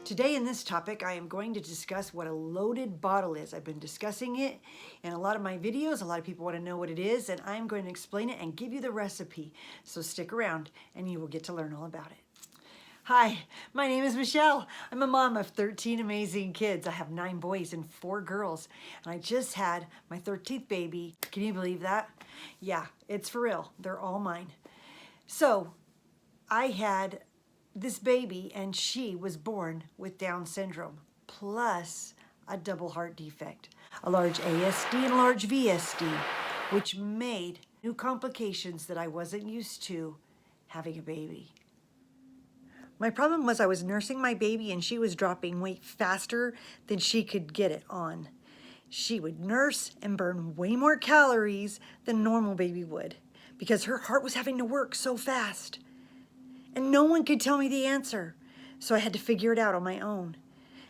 Today in this topic, I am going to discuss what a loaded bottle is. I've been discussing it in a lot of my videos. A lot of people want to know what it is, and I'm going to explain it and give you the recipe. So stick around and you will get to learn all about it. Hi, my name is Michelle. I'm a mom of 13 amazing kids. I have 9 boys and 4 girls, and I just had my 13th baby. Can you believe that? Yeah, it's for real. They're all mine. So I had this baby, and she was born with Down syndrome, plus a double heart defect, a large ASD and a large VSD, which made new complications that I wasn't used to having a baby. My problem was I was nursing my baby and she was dropping weight faster than she could get it on. She would nurse and burn way more calories than normal baby would because her heart was having to work so fast. And no one could tell me the answer. So I had to figure it out on my own.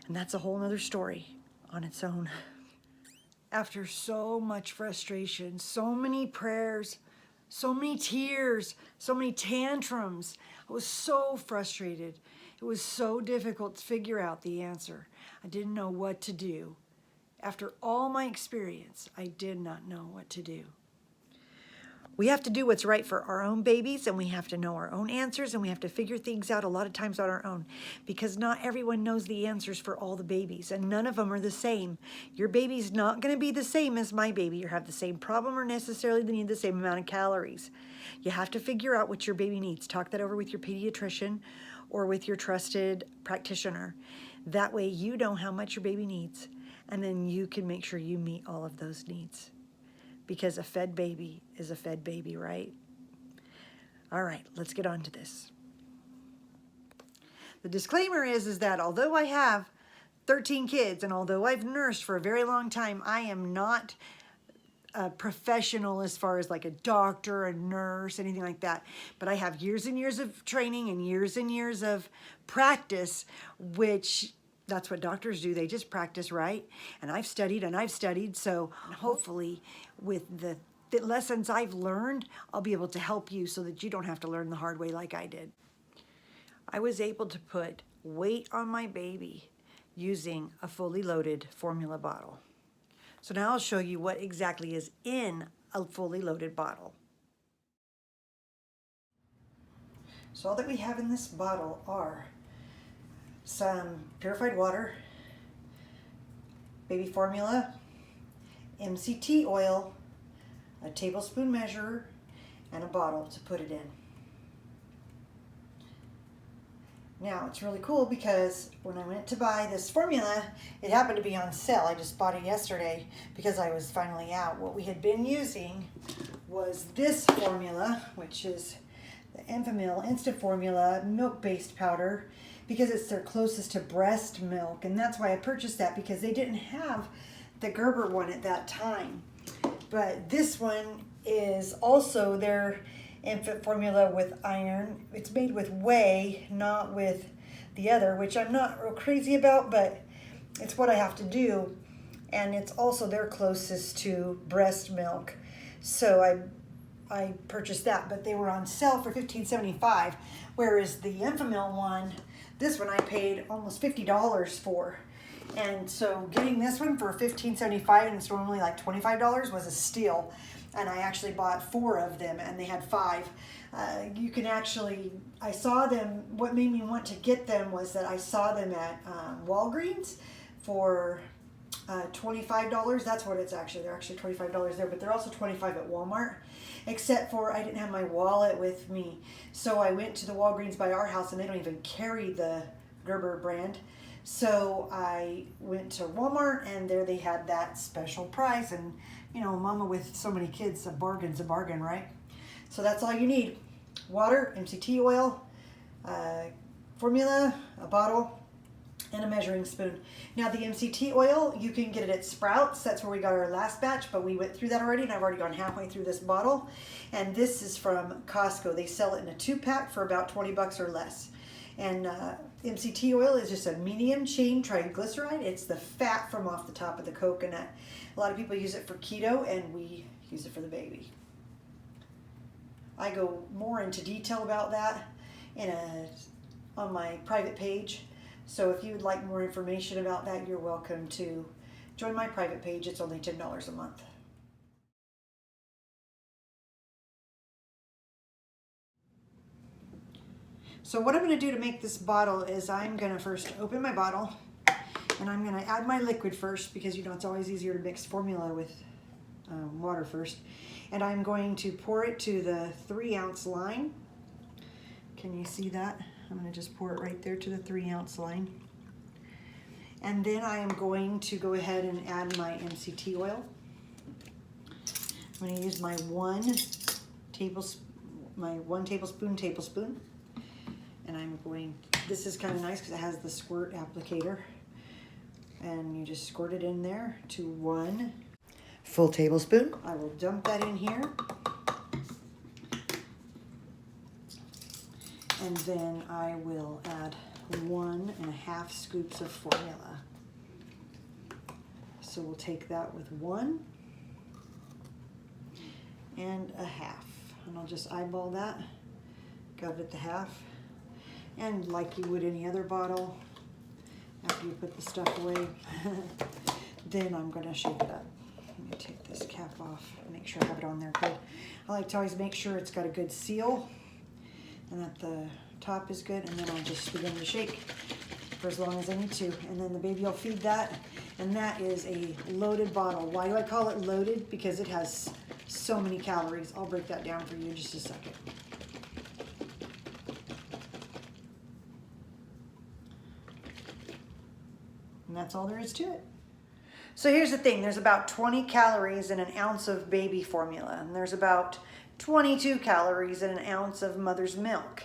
And that's a whole nother story on its own. After so much frustration, so many prayers, so many tears, so many tantrums, I was so frustrated. It was so difficult to figure out the answer. I didn't know what to do. After all my experience, I did not know what to do. We have to do what's right for our own babies, and we have to know our own answers, and we have to figure things out a lot of times on our own, because not everyone knows the answers for all the babies, and none of them are the same. Your baby's not going to be the same as my baby, or have the same problem, or necessarily need the same amount of calories. You have to figure out what your baby needs. Talk that over with your pediatrician or with your trusted practitioner. That way you know how much your baby needs, and then you can make sure you meet all of those needs. Because a fed baby is a fed baby, right? All right, let's get on to this. The disclaimer is that although I have 13 kids and although I've nursed for a very long time, I am not a professional as far as like a doctor, a nurse, anything like that. But I have years and years of training and years of practice, which that's what doctors do. They just practice, right? And I've studied. So hopefully with the lessons I've learned, I'll be able to help you so that you don't have to learn the hard way like I did. I was able to put weight on my baby using a fully loaded formula bottle. So now I'll show you what exactly is in a fully loaded bottle. So all that we have in this bottle are some purified water, baby formula, MCT oil, a tablespoon measure, and a bottle to put it in. Now it's really cool because when I went to buy this formula, it happened to be on sale. I just bought it yesterday because I was finally out. What we had been using was this formula, which is the Enfamil Instant Formula milk-based powder, because it's their closest to breast milk, and that's why I purchased that, because they didn't have the Gerber one at that time. But this one is also their infant formula with iron. It's made with whey, not with the other, which I'm not real crazy about, but it's what I have to do. And it's also their closest to breast milk. So I purchased that, but they were on sale for $15.75, whereas the Enfamil one, this one I paid almost $50 for. And so getting this one for $15.75, and it's normally like $25, was a steal. And I actually bought 4 of them, and they had 5. You can actually, I saw them, what made me want to get them was that I saw them at Walgreens for $25. That's what it's actually. They're actually $25 there, but they're also $25 at Walmart, except for I didn't have my wallet with me. So I went to the Walgreens by our house, and they don't even carry the Gerber brand. So I went to Walmart, and there they had that special price. And you know, mama with so many kids, a bargain's a bargain, right? So that's all you need. Water, MCT oil, formula, a bottle, and a measuring spoon. Now the MCT oil, you can get it at Sprouts. That's where we got our last batch, but we went through that already, and I've already gone halfway through this bottle. And this is from Costco. They sell it in a 2-pack for about 20 bucks or less. And MCT oil is just a medium chain triglyceride. It's the fat from off the top of the coconut. A lot of people use it for keto, and we use it for the baby. I go more into detail about that on my private page. So if you would like more information about that, you're welcome to join my private page. It's only $10 a month. So what I'm going to do to make this bottle is I'm going to first open my bottle, and I'm going to add my liquid first, because you know it's always easier to mix formula with water first. And I'm going to pour it to the 3-ounce line. Can you see that? I'm going to just pour it right there to the 3-ounce line. And then I am going to go ahead and add my MCT oil. I'm going to use my one tablespoon. And I'm going, this is kind of nice because it has the squirt applicator. And you just squirt it in there to 1 full tablespoon. I will dump that in here. And then I will add 1.5 scoops of formula. So we'll take that with 1.5. And I'll just eyeball that, gut it to half. And like you would any other bottle, after you put the stuff away, then I'm going to shake it up. Let me take this cap off, make sure I have it on there good. I like to always make sure it's got a good seal and that the top is good, and then I'll just begin to shake for as long as I need to. And then the baby will feed that, and that is a loaded bottle. Why do I call it loaded? Because it has so many calories. I'll break that down for you in just a second. And that's all there is to it. So here's the thing, there's about 20 calories in an ounce of baby formula, and there's about 22 calories in an ounce of mother's milk.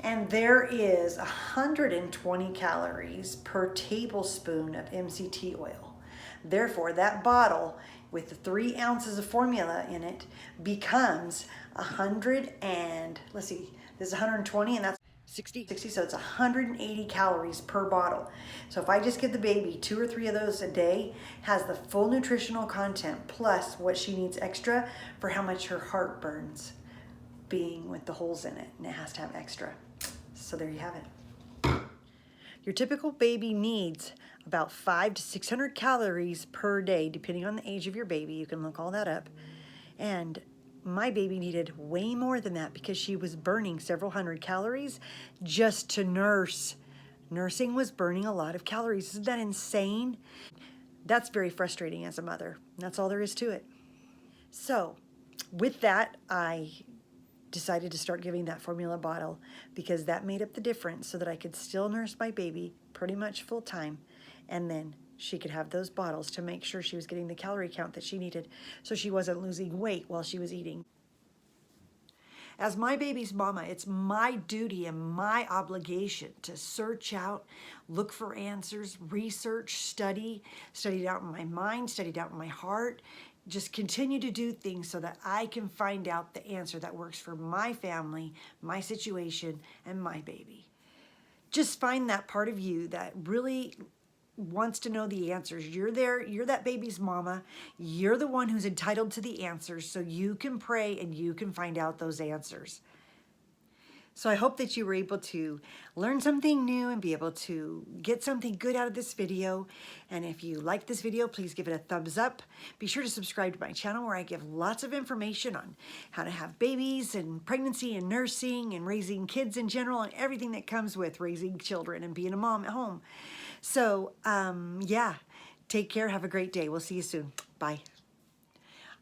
And there is 120 calories per tablespoon of MCT oil. Therefore, that bottle with the 3 ounces of formula in it becomes 100 and, let's see, this is 120 and that's 60, so it's 180 calories per bottle. So if I just give the baby 2 or 3 of those a day, has the full nutritional content plus what she needs extra for how much her heart burns, being with the holes in it, and it has to have extra. So there you have it. Your typical baby needs about 500 to 600 calories per day, depending on the age of your baby. You can look all that up. And my baby needed way more than that because she was burning several hundred calories just to nurse. Nursing was burning a lot of calories. Isn't that insane? That's very frustrating as a mother. That's all there is to it. So with that, I decided to start giving that formula bottle because that made up the difference so that I could still nurse my baby pretty much full time, and then she could have those bottles to make sure she was getting the calorie count that she needed so she wasn't losing weight while she was eating. As my baby's mama, it's my duty and my obligation to search out, look for answers, research, study it out in my mind, study it out in my heart, just continue to do things so that I can find out the answer that works for my family, my situation, and my baby. Just find that part of you that really wants to know the answers. You're there, you're that baby's mama. You're the one who's entitled to the answers, so you can pray and you can find out those answers. So I hope that you were able to learn something new and be able to get something good out of this video. And if you like this video, please give it a thumbs up. Be sure to subscribe to my channel where I give lots of information on how to have babies and pregnancy and nursing and raising kids in general and everything that comes with raising children and being a mom at home. So, yeah, take care. Have a great day. We'll see you soon. Bye.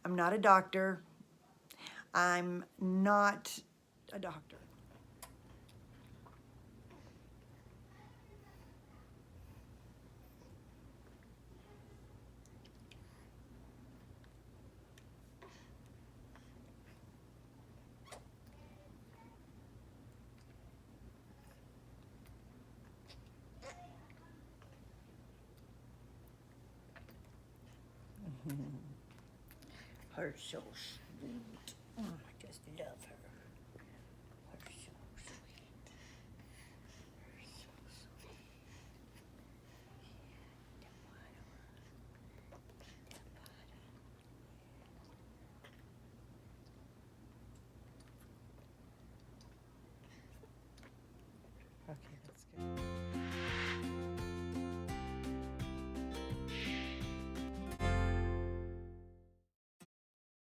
I'm not a doctor. I'm not a doctor. Her so sweet. Oh, I just love her. Her so sweet. Her so sweet. The bottom. The bottom. Okay, that's good.